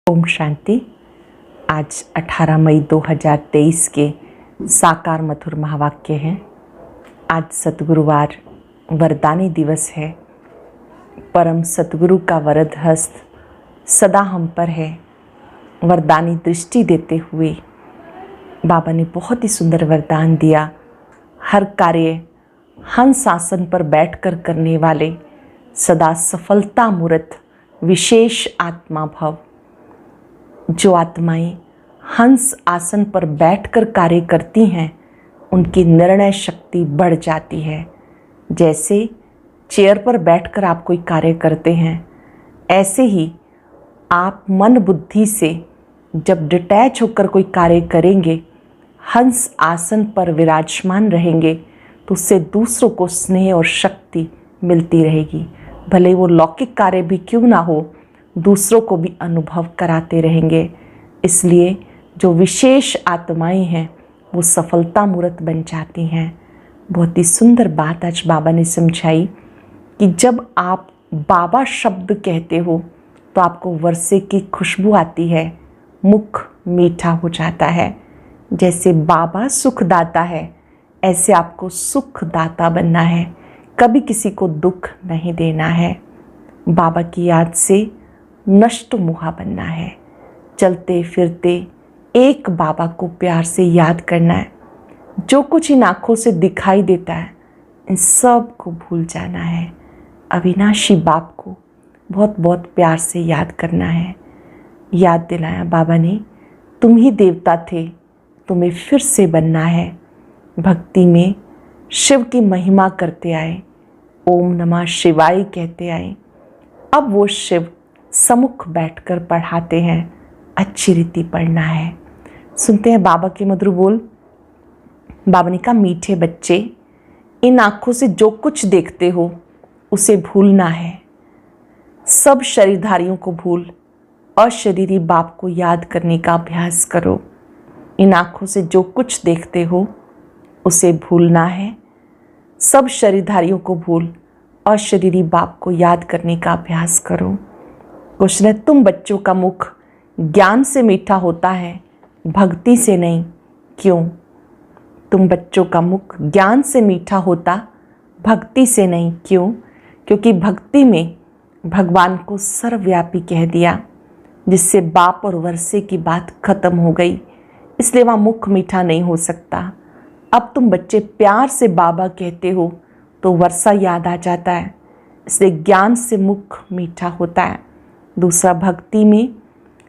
ओम शांति। आज 18 मई 2023 के साकार मधुर महावाक्य हैं। आज सतगुरुवार वरदानी दिवस है। परम सतगुरु का वरद हस्त सदा हम पर है। वरदानी दृष्टि देते हुए बाबा ने बहुत ही सुंदर वरदान दिया। हर कार्य हंस आसन पर बैठकर करने वाले सदा सफलता मूर्त विशेष आत्मा भव। जो आत्माएं हंस आसन पर बैठकर कार्य करती हैं उनकी निर्णय शक्ति बढ़ जाती है। जैसे चेयर पर बैठकर आप कोई कार्य करते हैं, ऐसे ही आप मन बुद्धि से जब डिटैच होकर कोई कार्य करेंगे, हंस आसन पर विराजमान रहेंगे, तो उससे दूसरों को स्नेह और शक्ति मिलती रहेगी। भले वो लौकिक कार्य भी क्यों ना हो, दूसरों को भी अनुभव कराते रहेंगे। इसलिए जो विशेष आत्माएं हैं वो सफलता मूर्त बन जाती हैं। बहुत ही सुंदर बात आज बाबा ने समझाई कि जब आप बाबा शब्द कहते हो तो आपको वर्षे की खुशबू आती है, मुख मीठा हो जाता है। जैसे बाबा सुखदाता है, ऐसे आपको सुखदाता बनना है। कभी किसी को दुख नहीं देना है। बाबा की याद से नष्ट मुहा बनना है। चलते फिरते एक बाबा को प्यार से याद करना है। जो कुछ इन आँखों से दिखाई देता है, इन सब को भूल जाना है। अविनाशी बाप को बहुत बहुत प्यार से याद करना है। याद दिलाया बाबा ने, तुम ही देवता थे, तुम्हें फिर से बनना है। भक्ति में शिव की महिमा करते आए, ओम नमः शिवाय कहते आए। अब वो शिव सम्मुख बैठकर पढ़ाते हैं। अच्छी रीति पढ़ना है। सुनते हैं बाबा के मधुर बोल। बाबा ने कहा, मीठे बच्चे, इन आँखों से जो कुछ देखते हो उसे भूलना है। सब शरीरधारियों को भूल अशरीरी बाप को याद करने का अभ्यास करो। इन आँखों से जो कुछ देखते हो उसे भूलना है। सब शरीरधारियों को भूल अशरीरी बाप को याद करने का अभ्यास करो। क्वेश्चन है, तुम बच्चों का मुख ज्ञान से मीठा होता है, भक्ति से नहीं, क्यों? तुम बच्चों का मुख ज्ञान से मीठा होता, भक्ति से नहीं, क्यों? क्योंकि भक्ति में भगवान को सर्वव्यापी कह दिया, जिससे बाप और वर्षे की बात खत्म हो गई। इसलिए वहाँ मुख मीठा नहीं हो सकता। अब तुम बच्चे प्यार से बाबा कहते हो तो वर्षा याद आ जाता है। इसलिए ज्ञान से मुख मीठा होता है। दूसरा, भक्ति में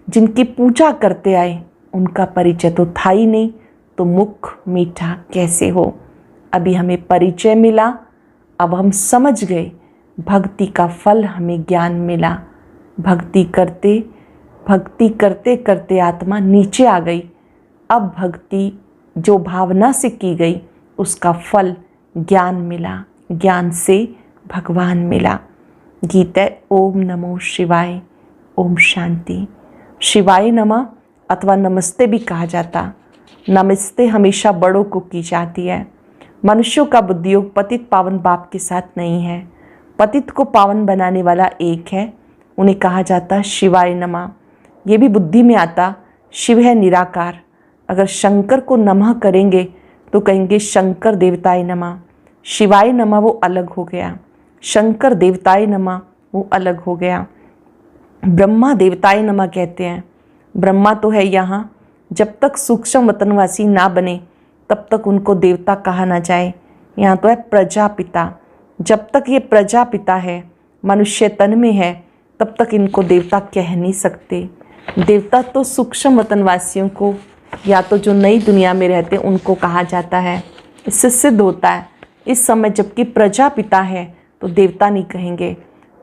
जिनकी पूजा करते आए उनका परिचय तो था ही नहीं, तो मुख मीठा कैसे हो? अभी हमें परिचय मिला, अब हम समझ गए, भक्ति का फल हमें ज्ञान मिला। भक्ति करते करते आत्मा नीचे आ गई। अब भक्ति जो भावना से की गई उसका फल ज्ञान मिला, ज्ञान से भगवान मिला। गीत है ओम नमो शिवाय, ओम शांति। शिवाय नमः अथवा नमस्ते भी कहा जाता। नमस्ते हमेशा बड़ों को की जाती है। मनुष्यों का बुद्धियोग पतित पावन बाप के साथ नहीं है। पतित को पावन बनाने वाला एक है, उन्हें कहा जाता शिवाय नमः। ये भी बुद्धि में आता। शिव है निराकार। अगर शंकर को नमः करेंगे तो कहेंगे शंकर देवताय नमः। शिवाय नमः वो अलग हो गया, शंकर देवताय नमः वो अलग हो गया। ब्रह्मा देवताय नमः कहते हैं। ब्रह्मा तो है यहाँ, जब तक सूक्ष्म वतनवासी ना बने तब तक उनको देवता कहा ना जाए। यहाँ तो है प्रजापिता। जब तक ये प्रजापिता है, मनुष्य तन में है, तब तक इनको देवता कह नहीं सकते। देवता तो सूक्ष्म वतनवासियों को, या तो जो नई दुनिया में रहते हैं उनको कहा जाता है। इससे सिद्ध होता है इस समय जबकि प्रजापिता है तो देवता नहीं कहेंगे।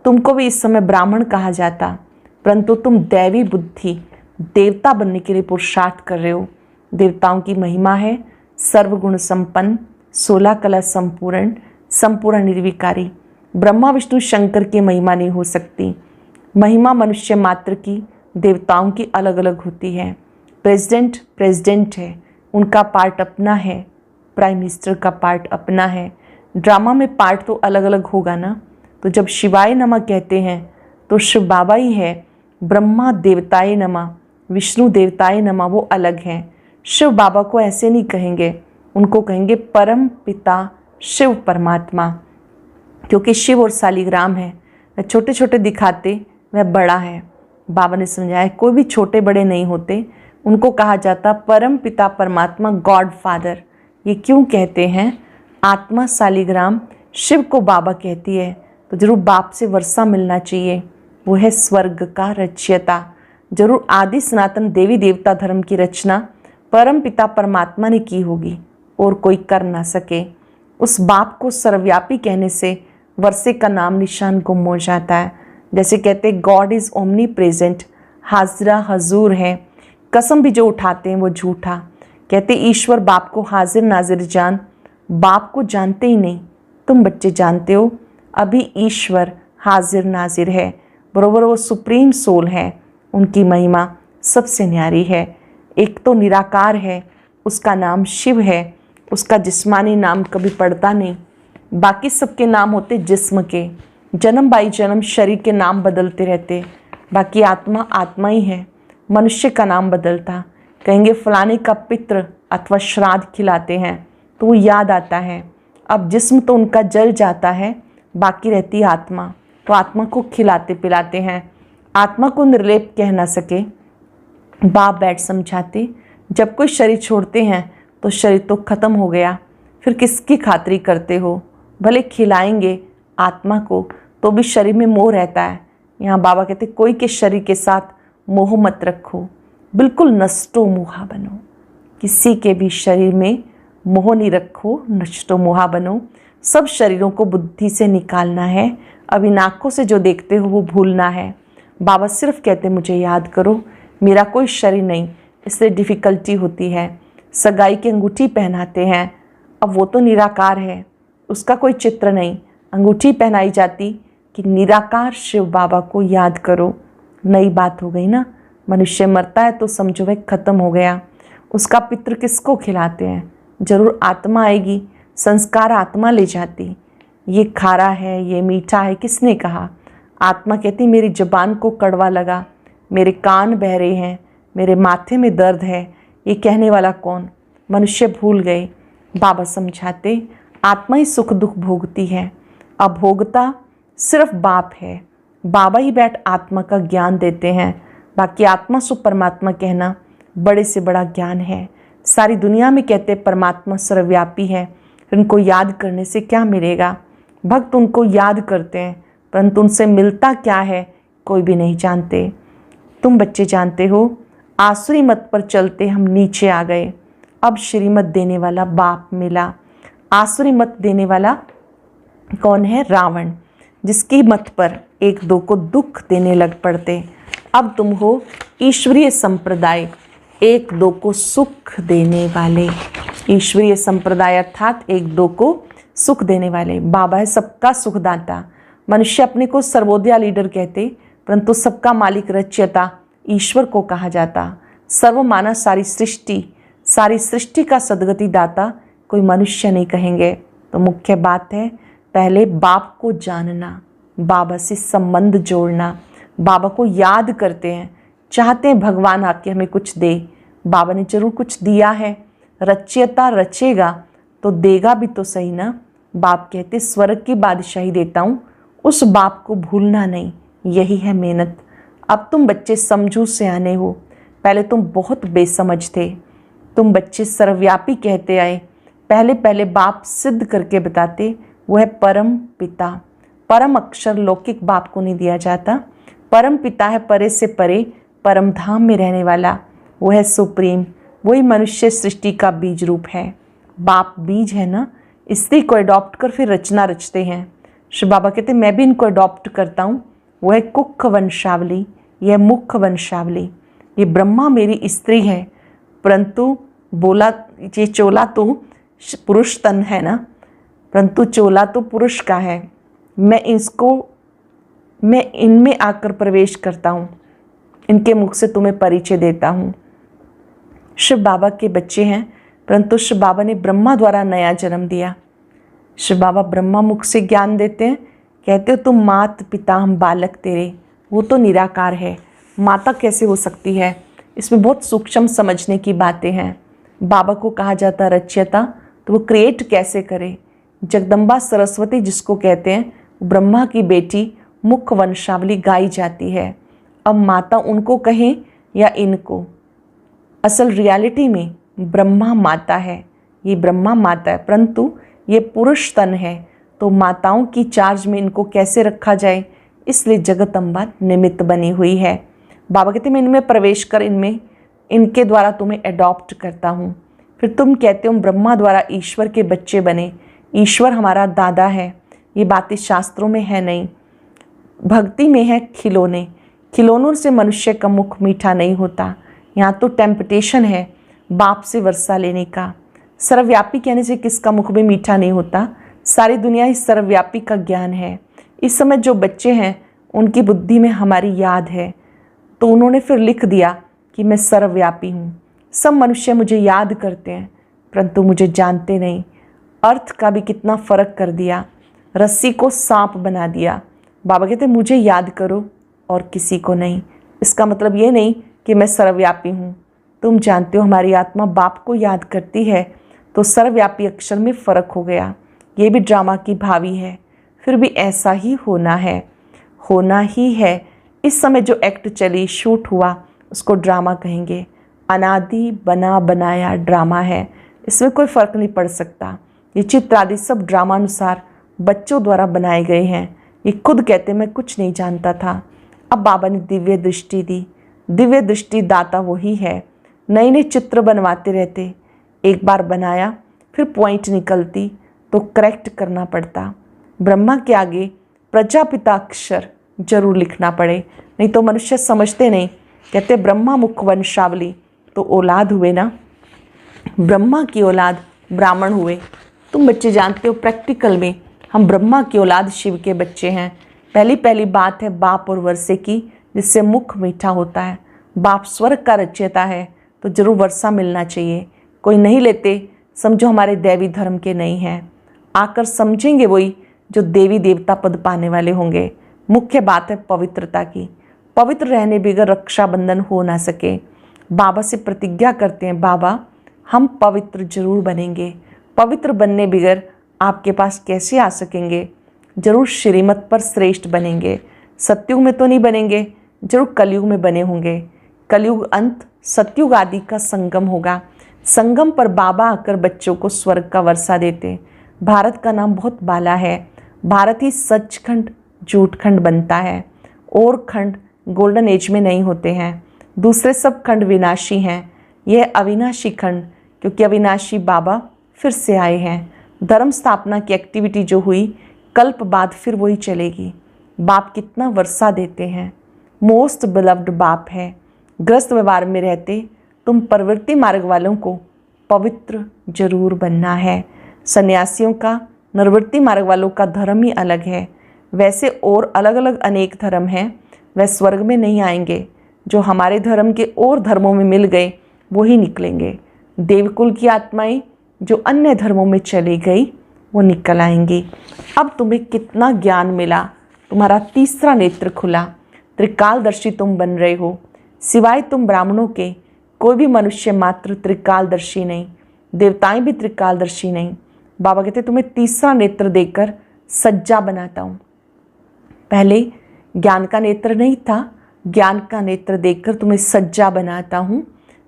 तुमको भी इस समय ब्राह्मण कहा जाता, परंतु तुम दैवी बुद्धि देवता बनने के लिए पुरुषार्थ कर रहे हो। देवताओं की महिमा है सर्वगुण संपन्न, 16 कला संपूर्ण, संपूर्ण निर्विकारी। ब्रह्मा विष्णु शंकर की महिमा नहीं हो सकती। महिमा मनुष्य मात्र की, देवताओं की अलग अलग होती है। प्रेसिडेंट है, उनका पार्ट अपना है। प्राइम मिनिस्टर का पार्ट अपना है। ड्रामा में पार्ट तो अलग अलग होगा ना। तो जब शिवाय नमः कहते हैं तो शिव बाबा ही है ब्रह्मा देवताए नमः, विष्णु देवताए नमः वो अलग हैं। शिव बाबा को ऐसे नहीं कहेंगे, उनको कहेंगे परम पिता शिव परमात्मा, क्योंकि शिव और सालिग्राम है, वह छोटे छोटे दिखाते, वह बड़ा है। बाबा ने समझाया कोई भी छोटे बड़े नहीं होते, उनको कहा जाता परम पिता परमात्मा, गॉड फादर। ये क्यों कहते हैं? आत्मा सालिग्राम शिव को बाबा कहती है, तो जरूर बाप से वर्षा मिलना चाहिए। वो है स्वर्ग का रचयिता। जरूर आदि सनातन देवी देवता धर्म की रचना परम पिता परमात्मा ने की होगी और कोई कर ना सके। उस बाप को सर्वव्यापी कहने से वर्षे का नाम निशान गुम हो जाता है। जैसे कहते गॉड इज़ ओमनी प्रेजेंट, हाजिरा हजूर है। कसम भी जो उठाते हैं वो झूठा। कहते ईश्वर बाप को हाजिर नाजिर जान, बाप को जानते ही नहीं। तुम बच्चे जानते हो अभी ईश्वर हाजिर नाजिर है, बरोबर वो सुप्रीम सोल है। उनकी महिमा सबसे न्यारी है। एक तो निराकार है, उसका नाम शिव है, उसका जिस्मानी नाम कभी पड़ता नहीं। बाकी सबके नाम होते जिस्म के, जन्म बाई जन्म शरीर के नाम बदलते रहते। बाकी आत्मा आत्मा ही है। मनुष्य का नाम बदलता, कहेंगे फलाने का पितृ अथवा श्राद्ध खिलाते हैं तो वो याद आता है। अब जिस्म तो उनका जल जाता है, बाकी रहती आत्मा, तो आत्मा को खिलाते पिलाते हैं। आत्मा को निर्लेप कह ना सके, बाप बैठ समझाते जब कोई शरीर छोड़ते हैं तो शरीर तो खत्म हो गया, फिर किसकी खातिरी करते हो? भले खिलाएंगे आत्मा को तो भी शरीर में मोह रहता है। यहाँ बाबा कहते कोई के शरीर के साथ मोह मत रखो, बिल्कुल नष्टो मोहा बनो। किसी के भी शरीर में मोह नहीं रखो, नष्टो मोहा बनो। सब शरीरों को बुद्धि से निकालना है। अब इन आँखों से जो देखते हो वो भूलना है। बाबा सिर्फ कहते मुझे याद करो, मेरा कोई शरीर नहीं, इसलिए डिफ़िकल्टी होती है। सगाई की अंगूठी पहनाते हैं, अब वो तो निराकार है, उसका कोई चित्र नहीं। अंगूठी पहनाई जाती कि निराकार शिव बाबा को याद करो। नई बात हो गई ना। मनुष्य मरता है तो समझो वह खत्म हो गया। उसका पितृ किसको खिलाते हैं? जरूर आत्मा आएगी, संस्कार आत्मा ले जाती। ये खारा है, ये मीठा है, किसने कहा? आत्मा कहती मेरी ज़बान को कड़वा लगा, मेरे कान बहरे हैं, मेरे माथे में दर्द है। ये कहने वाला कौन? मनुष्य भूल गए। बाबा समझाते आत्मा ही सुख दुख भोगती है, अभोगता सिर्फ बाप है। बाबा ही बैठ आत्मा का ज्ञान देते हैं। बाकी आत्मा सु परमात्मा कहना बड़े से बड़ा ज्ञान है। सारी दुनिया में कहते परमात्मा सर्वव्यापी है, फिर उनको याद करने से क्या मिलेगा? भक्त उनको याद करते हैं, परंतु उनसे मिलता क्या है कोई भी नहीं जानते। तुम बच्चे जानते हो आसुरी मत पर चलते हम नीचे आ गए, अब श्रीमत देने वाला बाप मिला। आसुरी मत देने वाला कौन है? रावण, जिसकी मत पर एक दो को दुख देने लग पड़ते। अब तुम हो ईश्वरीय संप्रदाय, एक दो को सुख देने वाले। ईश्वरीय संप्रदाय अर्थात एक दो को सुख देने वाले। बाबा है सबका सुखदाता। मनुष्य अपने को सर्वोदया लीडर कहते, परंतु सबका मालिक रचयिता ईश्वर को कहा जाता। सर्वमाना सारी सृष्टि का सदगति दाता कोई मनुष्य नहीं कहेंगे। तो मुख्य बात है पहले बाप को जानना, बाबा से संबंध जोड़ना। बाबा को याद करते हैं, चाहते हैं भगवान आके हमें कुछ दे। बाबा ने जरूर कुछ दिया है, रचयिता रचेगा तो देगा भी तो सही ना। बाप कहते स्वर्ग की बादशाही देता हूँ, उस बाप को भूलना नहीं, यही है मेहनत। अब तुम बच्चे समझू से आने हो, पहले तुम बहुत बेसमझ थे। तुम बच्चे सर्वव्यापी कहते आए, पहले पहले बाप सिद्ध करके बताते वो है परम पिता। परम अक्षर लौकिक बाप को नहीं दिया जाता। परम पिता है परे से परे, परम धाम में रहने वाला, वो है सुप्रीम। वही मनुष्य सृष्टि का बीज रूप है। बाप बीज है ना, स्त्री को अडॉप्ट कर फिर रचना रचते हैं। श्री बाबा कहते मैं भी इनको अडॉप्ट करता हूँ। वो है कुख वंशावली, यह मुख वंशावली। ये ब्रह्मा मेरी स्त्री है, परंतु बोला ये चोला तो पुरुष तन है ना, परंतु चोला तो पुरुष का है। मैं इनमें आकर प्रवेश करता हूँ, इनके मुख से तुम्हें परिचय देता हूँ। शिव बाबा के बच्चे हैं, परंतु शिव बाबा ने ब्रह्मा द्वारा नया जन्म दिया। शिव बाबा ब्रह्मा मुख से ज्ञान देते हैं, कहते हो तुम मात पिता हम बालक तेरे। वो तो निराकार है, माता कैसे हो सकती है? इसमें बहुत सूक्ष्म समझने की बातें हैं। बाबा को कहा जाता है रचयिता, तो वो क्रिएट कैसे करे? जगदम्बा सरस्वती जिसको कहते हैं, ब्रह्मा की बेटी, मुख्य वंशावली गाई जाती है। अब माता उनको कहें या इनको, असल रियलिटी में ब्रह्मा माता है, ये ब्रह्मा माता है, परंतु ये पुरुष तन है। तो माताओं की चार्ज में इनको कैसे रखा जाए, इसलिए जगदम्बा निमित्त बनी हुई है। बाबा कहते मैं इनमें प्रवेश कर इनके द्वारा तुम्हें अडॉप्ट करता हूँ। फिर तुम कहते हो ब्रह्मा द्वारा ईश्वर के बच्चे बने, ईश्वर हमारा दादा है। ये बातें शास्त्रों में है नहीं, भक्ति में है खिलौने। खिलौनों से मनुष्य का मुख मीठा नहीं होता। यहाँ तो टेम्पटेशन है बाप से वर्षा लेने का। सर्वव्यापी कहने से किसका मुख भी मीठा नहीं होता? सारी दुनिया इस सर्वव्यापी का ज्ञान है। इस समय जो बच्चे हैं उनकी बुद्धि में हमारी याद है, तो उन्होंने फिर लिख दिया कि मैं सर्वव्यापी हूँ। सब मनुष्य मुझे याद करते हैं परंतु मुझे जानते नहीं। अर्थ का भी कितना फ़र्क कर दिया, रस्सी को सांप बना दिया। बाबा कहते मुझे याद करो और किसी को नहीं। इसका मतलब ये नहीं कि मैं सर्वव्यापी हूँ। तुम जानते हो हमारी आत्मा बाप को याद करती है, तो सर्वव्यापी अक्षर में फ़र्क हो गया। ये भी ड्रामा की भावी है, फिर भी ऐसा ही होना है, होना ही है। इस समय जो एक्ट चली, शूट हुआ, उसको ड्रामा कहेंगे। अनादि बना बनाया ड्रामा है, इसमें कोई फ़र्क नहीं पड़ सकता। ये चित्र आदि सब ड्रामानुसार बच्चों द्वारा बनाए गए हैं। ये खुद कहते मैं कुछ नहीं जानता था। अब बाबा ने दिव्य दृष्टि दी। दिव्य दृष्टि दाता वही है। नए नए चित्र बनवाते रहते। एक बार बनाया फिर पॉइंट निकलती तो करेक्ट करना पड़ता। ब्रह्मा के आगे प्रजापिता अक्षर जरूर लिखना पड़े, नहीं तो मनुष्य समझते नहीं। कहते ब्रह्मा मुख वंशावली, तो औलाद हुए ना, ब्रह्मा की औलाद ब्राह्मण हुए। तुम बच्चे जानते हो प्रैक्टिकल में हम ब्रह्मा की औलाद शिव के बच्चे हैं। पहली बात है बाप और वर्षे की, जिससे मुख मीठा होता है। बाप स्वर्ग का रचयिता है तो जरूर वर्षा मिलना चाहिए। कोई नहीं लेते, समझो हमारे दैवी धर्म के नहीं हैं। आकर समझेंगे वही जो देवी देवता पद पाने वाले होंगे। मुख्य बात है पवित्रता की। पवित्र रहने बगैर रक्षाबंधन हो ना सके। बाबा से प्रतिज्ञा करते हैं, बाबा हम पवित्र जरूर बनेंगे। पवित्र बनने बगैर आपके पास कैसे आ सकेंगे? जरूर श्रीमत पर श्रेष्ठ बनेंगे। सतयुग में तो नहीं बनेंगे, जरूर कलयुग में बने होंगे। कलयुग अंत सतयुग आदि का संगम होगा। संगम पर बाबा आकर बच्चों को स्वर्ग का वर्षा देते। भारत का नाम बहुत बाला है। भारत ही सचखंड झूठखंड बनता है, और खंड गोल्डन एज में नहीं होते हैं। दूसरे सब खंड विनाशी हैं। यह अविनाशी खंड, क्योंकि अविनाशी बाबा फिर से आए हैं। धर्म स्थापना की एक्टिविटी जो हुई, कल्प बाद फिर वही चलेगी। बाप कितना वर्षा देते हैं। मोस्ट बिलव्ड बाप है। ग्रस्त व्यवहार में रहते तुम प्रवृत्ति मार्ग वालों को पवित्र जरूर बनना है। सन्यासियों का, निर्वृत्ति मार्ग वालों का धर्म ही अलग है। वैसे और अलग अलग अनेक धर्म हैं, वह स्वर्ग में नहीं आएंगे। जो हमारे धर्म के और धर्मों में मिल गए वही निकलेंगे। देवकुल की आत्माएं जो अन्य धर्मों में चली गई वो निकल आएंगी। अब तुम्हें कितना ज्ञान मिला, तुम्हारा तीसरा नेत्र खुला। त्रिकालदर्शी तुम बन रहे हो। सिवाय तुम ब्राह्मणों के कोई भी मनुष्य मात्र त्रिकालदर्शी नहीं, देवताएं भी त्रिकालदर्शी नहीं। बाबा कहते तुम्हें तीसरा नेत्र देकर सज्जा बनाता हूँ। पहले ज्ञान का नेत्र नहीं था, ज्ञान का नेत्र देकर तुम्हें सज्जा बनाता हूँ।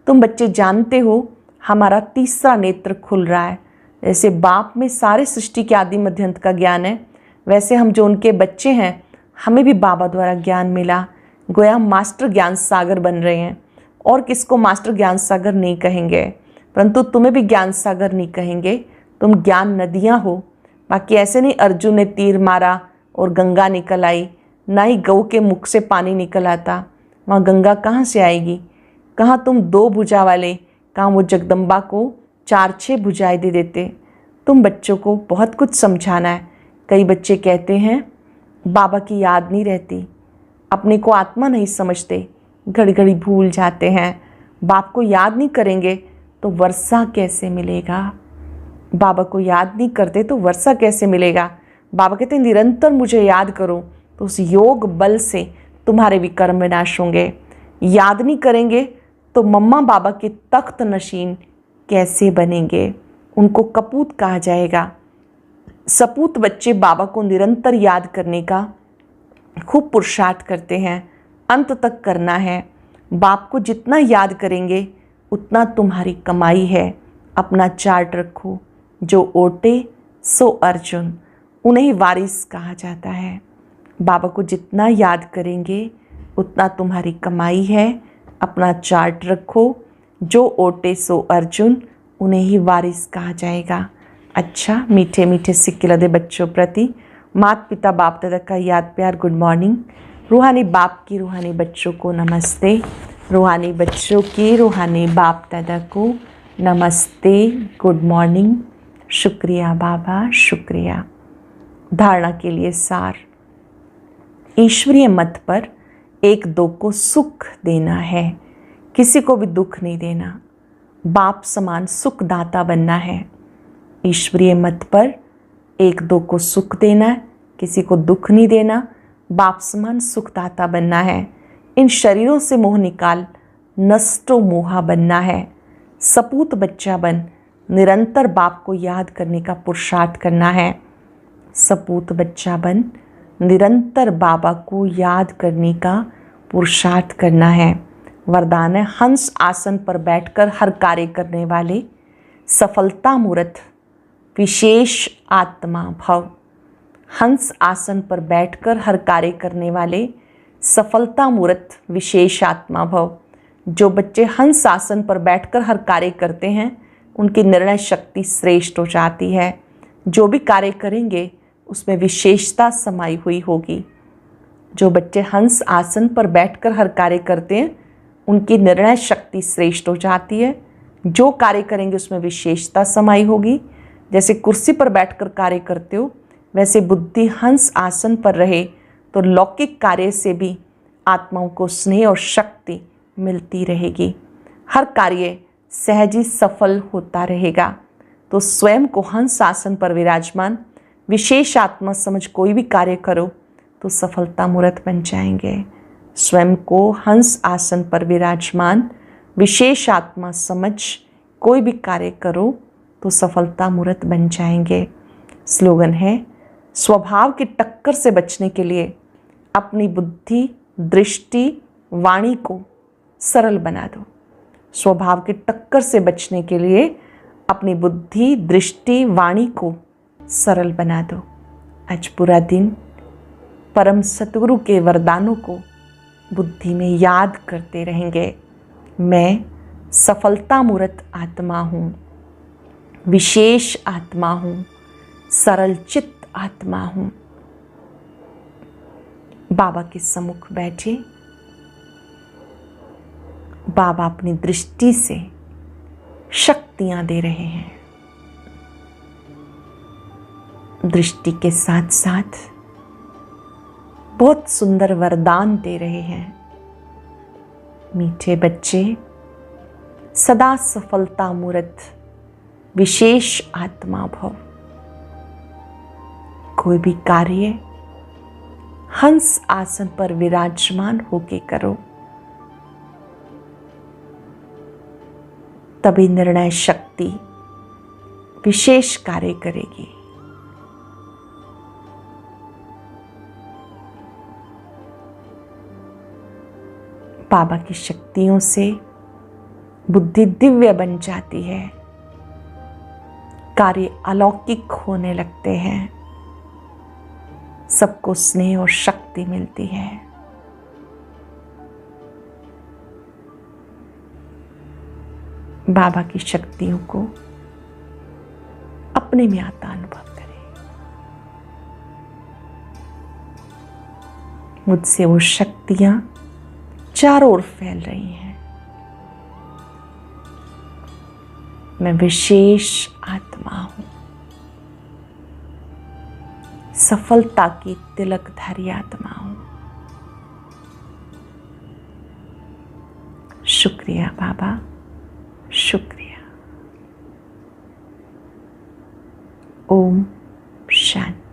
तुम बच्चे जानते हो हमारा तीसरा नेत्र खुल रहा है। जैसे बाप में सारे सृष्टि के आदि मध्यंत का ज्ञान है, वैसे हम जो उनके बच्चे हैं हमें भी बाबा द्वारा ज्ञान मिला। गोया मास्टर ज्ञान सागर बन रहे हैं। और किसको मास्टर ज्ञान सागर नहीं कहेंगे, परंतु तुम्हें भी ज्ञान सागर नहीं कहेंगे। तुम ज्ञान नदियाँ हो। बाकी ऐसे नहीं अर्जुन ने तीर मारा और गंगा निकल आई, ना ही गऊ के मुख से पानी निकल आता। वहाँ गंगा कहाँ से आएगी? कहाँ तुम 2 भुजा वाले, कहाँ वो जगदम्बा को 4-6 भुजाएं दे देते। तुम बच्चों को बहुत कुछ समझाना है। कई बच्चे कहते हैं बाबा की याद नहीं रहती, अपने को आत्मा नहीं समझते, घड़ी घड़ी भूल जाते हैं। बाप को याद नहीं करेंगे तो वर्षा कैसे मिलेगा? बाबा को याद नहीं करते तो वर्षा कैसे मिलेगा? बाबा कहते निरंतर मुझे याद करो तो उस योग बल से तुम्हारे विकर्म विनाश होंगे। याद नहीं करेंगे तो मम्मा बाबा के तख्त नशीन कैसे बनेंगे, उनको कपूत कहा जाएगा। सपूत बच्चे बाबा को निरंतर याद करने का खूब पुरुषार्थ करते हैं, अंत तक करना है। बाप को जितना याद करेंगे उतना तुम्हारी कमाई है। अपना चार्ट रखो, जो ओटे सो अर्जुन, उन्हें ही वारिस कहा जाता है। बाबा को जितना याद करेंगे उतना तुम्हारी कमाई है। अपना चार्ट रखो, जो ओटे सो अर्जुन, उन्हें ही वारिस कहा जाएगा। अच्छा, मीठे मीठे सिक्के लदे बच्चों प्रति माता पिता बाप दादा का याद प्यार गुड मॉर्निंग। रूहानी बाप की रूहानी बच्चों को नमस्ते। रूहानी बच्चों की रूहानी बाप दादा को नमस्ते, गुड मॉर्निंग। शुक्रिया बाबा, शुक्रिया। धारणा के लिए सार। ईश्वरीय मत पर एक दो को सुख देना है, किसी को भी दुख नहीं देना। बाप समान सुखदाता बनना है। ईश्वरीय मत पर एक दो को सुख देना है, किसी को दुख नहीं देना। बाप समान सुखदाता बनना है। इन शरीरों से मोह निकाल, नष्टो मोहा बनना है। सपूत बच्चा बन, निरंतर बाप को याद करने का पुरुषार्थ करना है। सपूत बच्चा बन, निरंतर बाबा को याद करने का पुरुषार्थ करना है। वरदान है, हंस आसन पर बैठकर हर कार्य करने वाले सफलता मूर्त विशेष आत्मा भव। हंस आसन पर बैठकर हर कार्य करने वाले सफलता मूर्त विशेष आत्मा भव। जो बच्चे हंस आसन पर बैठकर हर कार्य करते हैं उनकी निर्णय शक्ति श्रेष्ठ हो जाती है। जो भी कार्य करेंगे उसमें विशेषता समाई हुई होगी। जो बच्चे हंस आसन पर बैठकर हर कार्य करते हैं उनकी निर्णय शक्ति श्रेष्ठ हो जाती है। जो कार्य करेंगे उसमें विशेषता समाई होगी। जैसे कुर्सी पर बैठकर कार्य करते हो, वैसे बुद्धि हंस आसन पर रहे तो लौकिक कार्य से भी आत्माओं को स्नेह और शक्ति मिलती रहेगी। हर कार्य सहज ही सफल होता रहेगा। तो स्वयं को हंस आसन पर विराजमान विशेष आत्मा समझ कोई भी कार्य करो तो सफलता मूर्त बन जाएंगे। स्वयं को हंस आसन पर विराजमान विशेष आत्मा समझ कोई भी कार्य करो तो सफलता मूर्त बन जाएंगे। स्लोगन है, स्वभाव की टक्कर से बचने के लिए अपनी बुद्धि, दृष्टि, वाणी को सरल बना दो। स्वभाव की टक्कर से बचने के लिए अपनी बुद्धि, दृष्टि, वाणी को सरल बना दो। आज पूरा दिन परम सतगुरु के वरदानों को बुद्धि में याद करते रहेंगे। मैं सफलता मूर्त आत्मा हूँ, विशेष आत्मा हूँ, सरल चित्त आत्मा हूँ। बाबा के सम्मुख बैठे, बाबा अपनी दृष्टि से शक्तियां दे रहे हैं। दृष्टि के साथ साथ बहुत सुंदर वरदान दे रहे हैं। मीठे बच्चे, सदा सफलता मूर्त विशेष आत्मा भव। कोई भी कार्य हंस आसन पर विराजमान होके करो, तभी निर्णय शक्ति विशेष कार्य करेगी। बाबा की शक्तियों से बुद्धि दिव्य बन जाती है, कार्य अलौकिक होने लगते हैं, सबको स्नेह और शक्ति मिलती है। बाबा की शक्तियों को अपने में आता अनुभव करें। मुझसे वो शक्तियां चारों ओर फैल रही हैं। मैं विशेष आत्मा हूं, सफलता की तिलकधारी आत्मा हूं। शुक्रिया बाबा, शुक्रिया। ओम शांति।